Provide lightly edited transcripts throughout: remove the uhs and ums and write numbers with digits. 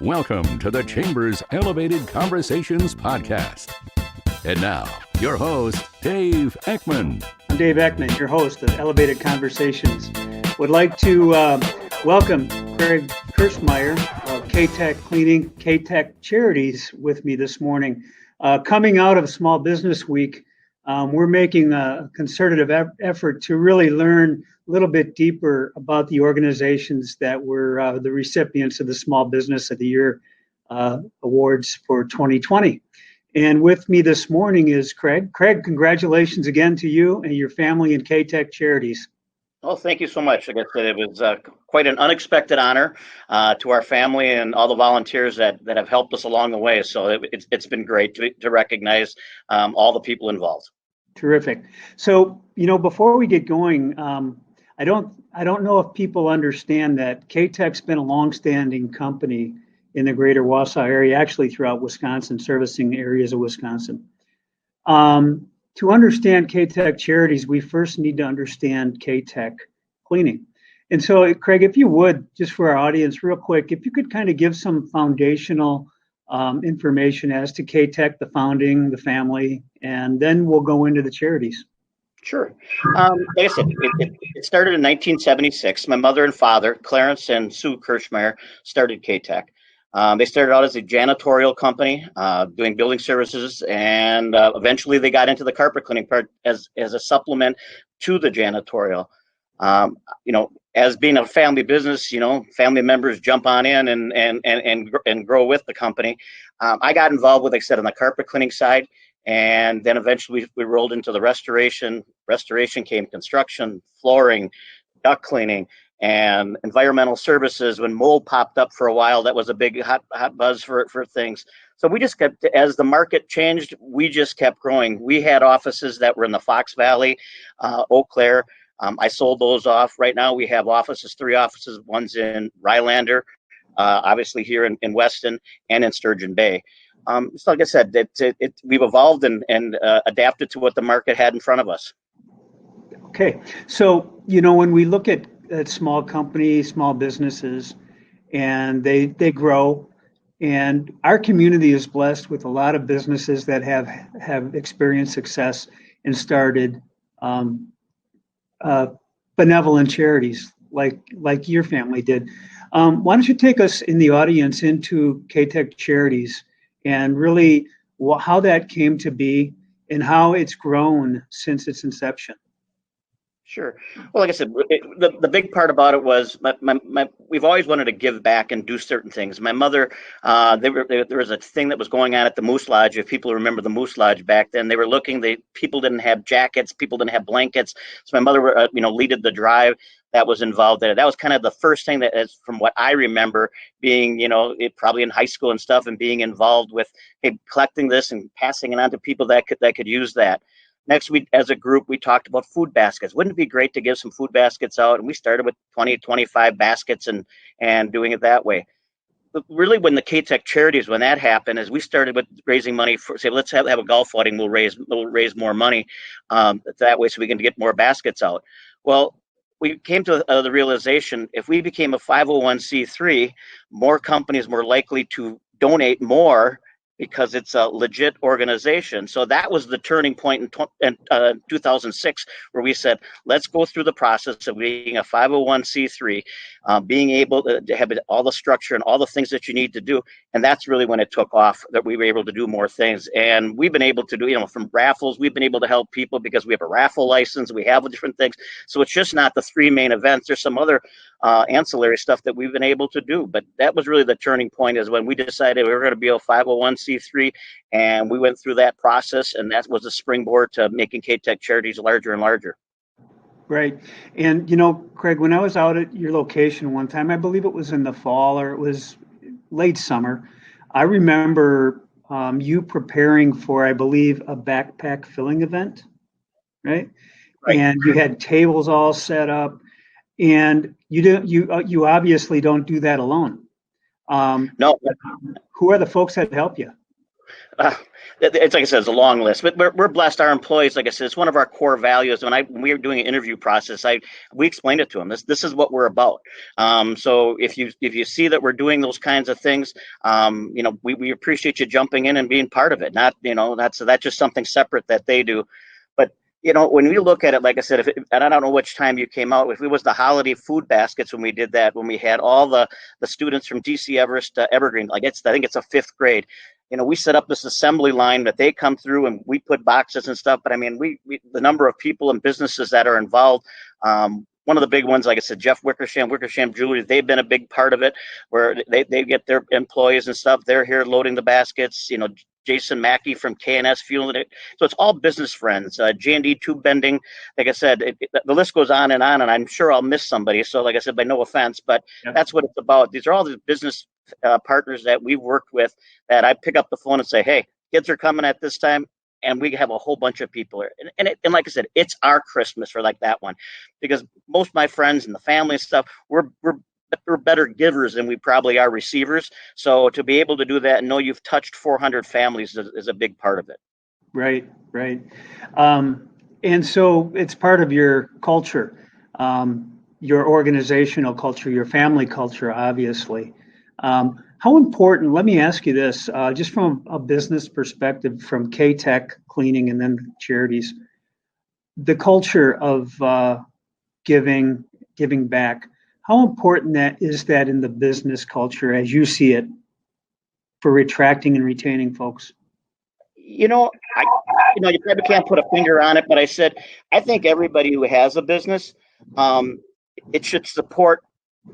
Welcome to the Chamber's Elevated Conversations podcast. And now, your host, Dave Eckmann. I'm Dave Eckmann, your host of Elevated Conversations. Would like to welcome Craig Kersemeier of K-tech Cleaning, K-tech Charities with me this morning. Coming out of Small Business Week, we're making a concerted effort to really learn a little bit deeper about the organizations that were the recipients of the Small Business of the Year awards for 2020. And with me this morning is Craig. Craig, congratulations again to you and your family and K-tech Charities. Oh, thank you so much. Like I said, it was quite an unexpected honor to our family and all the volunteers that have helped us along the way. So it's been great to recognize all the people involved. Terrific. So, before we get going, I don't know if people understand that K-tech's been a longstanding company in the greater Wausau area, actually throughout Wisconsin, servicing areas of Wisconsin. To understand K-tech Charities, we first need to understand K-tech Cleaning. And so, Craig, if you would, just for our audience, real quick, if you could kind of give some foundational information as to K-tech, the founding, the family, and then we'll go into the charities. Sure. Like I said, it started in 1976. My mother and father, Clarence and Sue Kersemeier, started K-tech. They started out as a janitorial company, doing building services, and eventually they got into the carpet cleaning part as a supplement to the janitorial. As being a family business, family members jump on in and grow with the company. I got involved with, like I said, on the carpet cleaning side, and then eventually we rolled into the restoration. Restoration came construction, flooring, duct cleaning, and environmental services. When mold popped up for a while, that was a big hot buzz for things. So we just kept, as the market changed, we just kept growing. We had offices that were in the Fox Valley, Eau Claire. I sold those off. Right now we have offices, 3 offices. One's in Rylander, obviously here in Weston, and in Sturgeon Bay. So like I said, we've evolved and adapted to what the market had in front of us. Okay, so when we look at small companies, small businesses, and they grow, and our community is blessed with a lot of businesses that have experienced success and started benevolent charities like your family did. Why don't you take us in the audience into K-tech Charities and really how that came to be and how it's grown since its inception? Sure. Well, like I said, the big part about it was we've always wanted to give back and do certain things. My mother, there was a thing that was going on at the Moose Lodge. If people remember the Moose Lodge back then, they were people didn't have jackets, people didn't have blankets. So my mother, leaded the drive that was involved in it. That was kind of the first thing that, as from what I remember, being, probably in high school and stuff, and being involved with collecting this and passing it on to people that could use that. Next, as a group, we talked about food baskets. Wouldn't it be great to give some food baskets out? And we started with 20, 25 baskets and doing it that way. But really, when the K-tech Charities, when that happened, is we started with raising money for, say, let's have a golf outing. We'll raise more money that way so we can get more baskets out. Well, we came to the realization, if we became a 501c3, more companies more likely to donate more because it's a legit organization. So that was the turning point in 2006, where we said, let's go through the process of being a 501c3, being able to have all the structure and all the things that you need to do. And that's really when it took off, that we were able to do more things. And we've been able to do, from raffles, we've been able to help people because we have a raffle license, we have different things. So it's just not the 3 main events. There's some other ancillary stuff that we've been able to do. But that was really the turning point, is when we decided we were going to be a 501c3, and we went through that process, and that was a springboard to making K-tech Charities larger and larger. Right. And, Craig, when I was out at your location one time, I believe it was in the fall or it was late summer, I remember you preparing for, I believe, a backpack filling event, right? And you had tables all set up, and you obviously don't do that alone. No. Who are the folks that help you? Uh, it's like I said, it's a long list, but we're blessed. Our employees, like I said, it's one of our core values. When we were doing an interview process, we explained it to them. This is what we're about. So if you see that we're doing those kinds of things, we appreciate you jumping in and being part of it. Not that's just something separate that they do. But when we look at it, like I said, and I don't know which time you came out, if it was the holiday food baskets when we did that, when we had all the students from DC Everest to Evergreen, I think it's a fifth grade. We set up this assembly line that they come through and we put boxes and stuff. But I mean, the number of people and businesses that are involved. One of the big ones, like I said, Jeff Wickersham Jewelry, they've been a big part of it, where they get their employees and stuff. They're here loading the baskets. Jason Mackey from K&S fueling it. So it's all business friends. J&D Tube Bending, like I said, the list goes on, and I'm sure I'll miss somebody. So like I said, by no offense, but That's what it's about. These are all the business partners that we've worked with that I pick up the phone and say, hey, kids are coming at this time. And we have a whole bunch of people here. And like I said, it's our Christmas for like that one, because most of my friends and the family and stuff, we're better givers than we probably are receivers. So to be able to do that and know you've touched 400 families is a big part of it. Right. And so it's part of your culture, your organizational culture, your family culture, obviously. How important, let me ask you this, just from a business perspective, from K-tech Cleaning and then charities, the culture of giving back, how important is that in the business culture as you see it for attracting and retaining folks? You probably can't put a finger on it, but I think everybody who has a business, it should support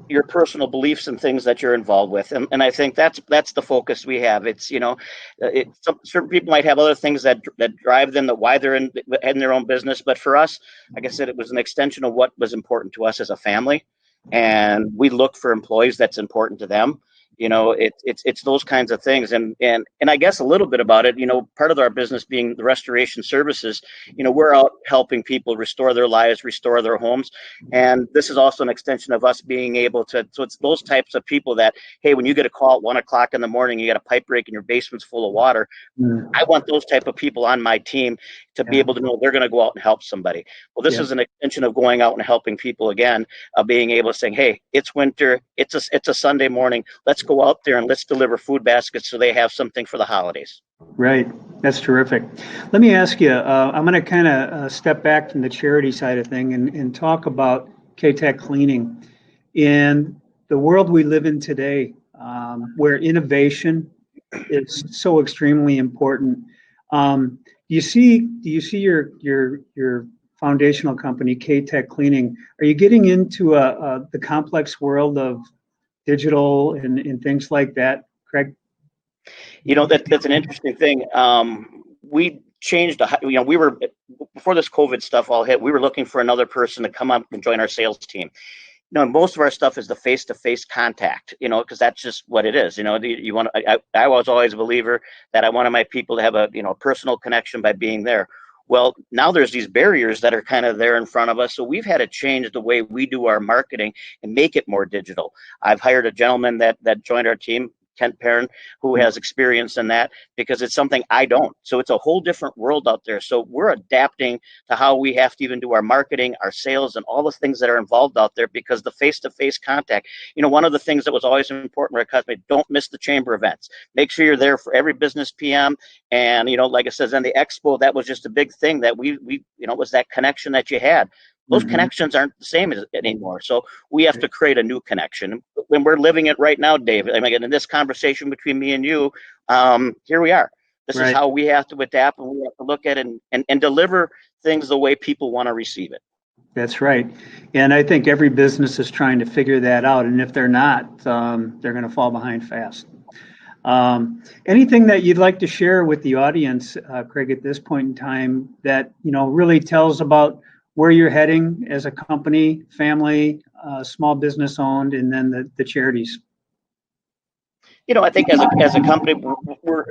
your personal beliefs and things that you're involved with, and I think that's the focus we have. It's certain people might have other things that drive them, that why they're in their own business, but for us, like I said, it was an extension of what was important to us as a family, and we look for employees that's important to them. It's those kinds of things, and I guess a little bit about it. Part of our business being the restoration services. We're out helping people restore their lives, restore their homes, and this is also an extension of us being able to. So it's those types of people that, hey, when you get a call at 1 o'clock in the morning, you got a pipe break and your basement's full of water. I want those type of people on my team to be able to know they're going to go out and help somebody. Well, this is an extension of going out and helping people again, being able to say, hey, it's winter, it's a Sunday morning, let's go out there and let's deliver food baskets so they have something for the holidays. Right. That's terrific. Let me ask you, I'm going to kind of step back from the charity side of thing and talk about K-tech Cleaning. In the world we live in today, where innovation is so extremely important, do you see your foundational company, K-tech Cleaning, are you getting into the complex world of digital and things like that, Craig? That's an interesting thing. We changed, we were, before this COVID stuff all hit, we were looking for another person to come up and join our sales team. Most of our stuff is the face-to-face contact, because that's just what it is. I was always a believer that I wanted my people to have a personal connection by being there. Well, now there's these barriers that are kind of there in front of us. So we've had to change the way we do our marketing and make it more digital. I've hired a gentleman that joined our team, Kent Perrin, who has experience in that, because it's something I don't. So it's a whole different world out there. So we're adapting to how we have to even do our marketing, our sales, and all the things that are involved out there, because the face-to-face contact, one of the things that was always important for our customers, don't miss the chamber events. Make sure you're there for every business PM. And, like I said, on the expo, that was just a big thing that we was that connection that you had. Those connections aren't the same anymore. So we have to create a new connection. When we're living it right now, David, in this conversation between me and you, here we are. This is how we have to adapt, and we have to look at it and deliver things the way people want to receive it. That's right. And I think every business is trying to figure that out. And if they're not, they're going to fall behind fast. Anything that you'd like to share with the audience, Craig, at this point in time that, really tells about where you're heading as a company, family, small business owned, and then the charities? I think as a company, we're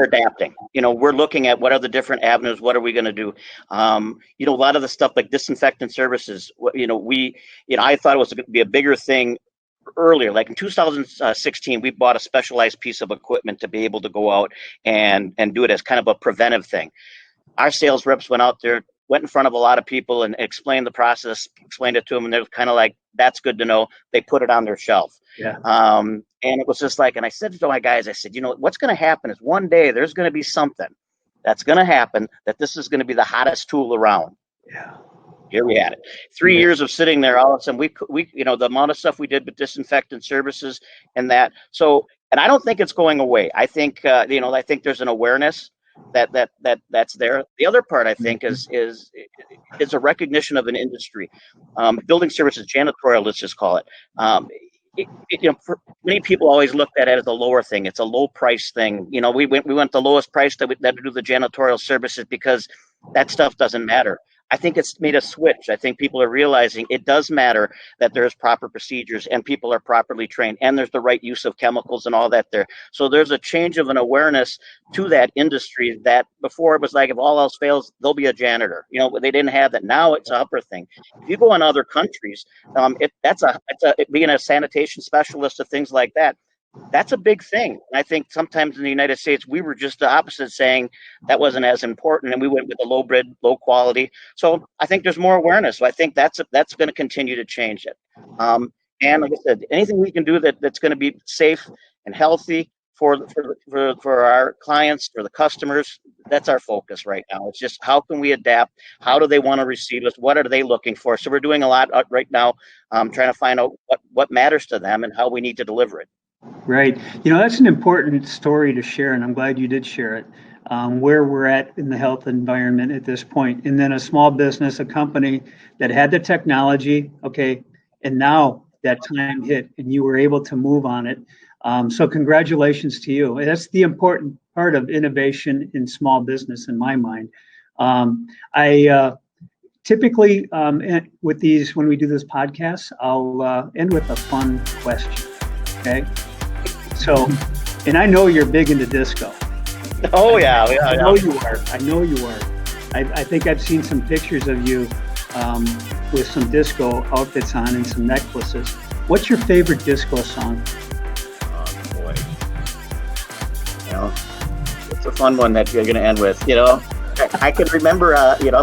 adapting. We're looking at what are the different avenues. What are we going to do? A lot of the stuff like disinfectant services. I thought it was going to be a bigger thing earlier, like in 2016, we bought a specialized piece of equipment to be able to go out and do it as kind of a preventive thing. Our sales reps went out there, went in front of a lot of people and explained the process, explained it to them, and they're kind of like, that's good to know. They put it on their shelf. Yeah. And it was just like, and I said to my guys, I said, what's going to happen is one day there's going to be something that's going to happen that this is going to be the hottest tool around. Yeah. Here we had it. 3 years of sitting there, all of a sudden we the amount of stuff we did with disinfectant services and that. So, and I don't think it's going away. I think I think there's an awareness that's there. The other part I think is a recognition of an industry, building services, janitorial, let's just call it. For many people always looked at it as a lower thing. It's a low price thing. We went the lowest price that do the janitorial services because that stuff doesn't matter. I think it's made a switch. I think people are realizing it does matter that there's proper procedures and people are properly trained and there's the right use of chemicals and all that there. So there's a change of an awareness to that industry that before it was like, if all else fails, there'll be a janitor. They didn't have that. Now it's a upper thing. If you go in other countries, being a sanitation specialist of things like that, that's a big thing. And I think sometimes in the United States, we were just the opposite, saying that wasn't as important, and we went with the low bid, low quality. So I think there's more awareness. So I think that's going to continue to change it. And like I said, anything we can do that's going to be safe and healthy for our clients, for the customers, that's our focus right now. It's just how can we adapt? How do they want to receive us? What are they looking for? So we're doing a lot right now, trying to find out what matters to them and how we need to deliver it. Right. That's an important story to share, and I'm glad you did share it, where we're at in the health environment at this point. And then a small business, a company that had the technology, okay, and now that time hit and you were able to move on it. So congratulations to you. That's the important part of innovation in small business in my mind. I typically, with these, when we do this podcast, I'll end with a fun question. Okay. So, and I know you're big into disco. Oh yeah. I know you are. I think I've seen some pictures of you with some disco outfits on and some necklaces. What's your favorite disco song? Oh boy. It's a fun one that you're going to end with. I can remember,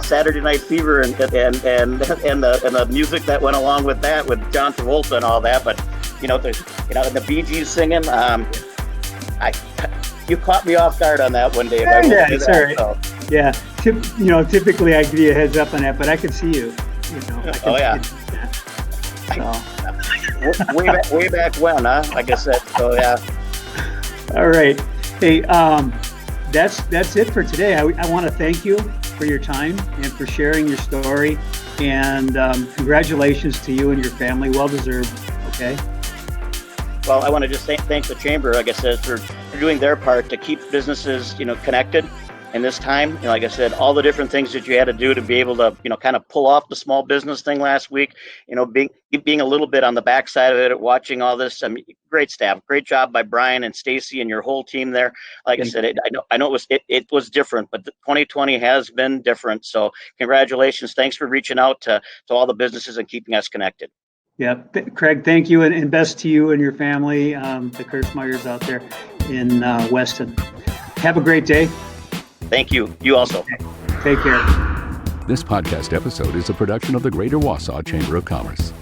Saturday Night Fever and the music that went along with that, with John Travolta and all that. But the Bee Gees singing. You caught me off guard on that one, Dave. Yeah, it's all right. So. Yeah, typically I give you a heads up on that, but I could see you. Oh yeah. So. way back when, huh? Like I said. So yeah. All right. Hey, that's it for today. I want to thank you for your time and for sharing your story, and congratulations to you and your family. Well deserved. Okay. Well, I want to just thank the Chamber, like I said, for doing their part to keep businesses, connected in this time. Like I said, all the different things that you had to do to be able to, kind of pull off the small business thing last week, being a little bit on the backside of it, watching all this. I mean, great staff, great job by Brian and Stacy and your whole team there. Like I said, I know it was different, but 2020 has been different. So congratulations. Thanks for reaching out to all the businesses and keeping us connected. Yeah, Craig, thank you, and best to you and your family, the Kersemeiers out there in Weston. Have a great day. Thank you. You also. Okay. Take care. This podcast episode is a production of the Greater Wausau Chamber of Commerce.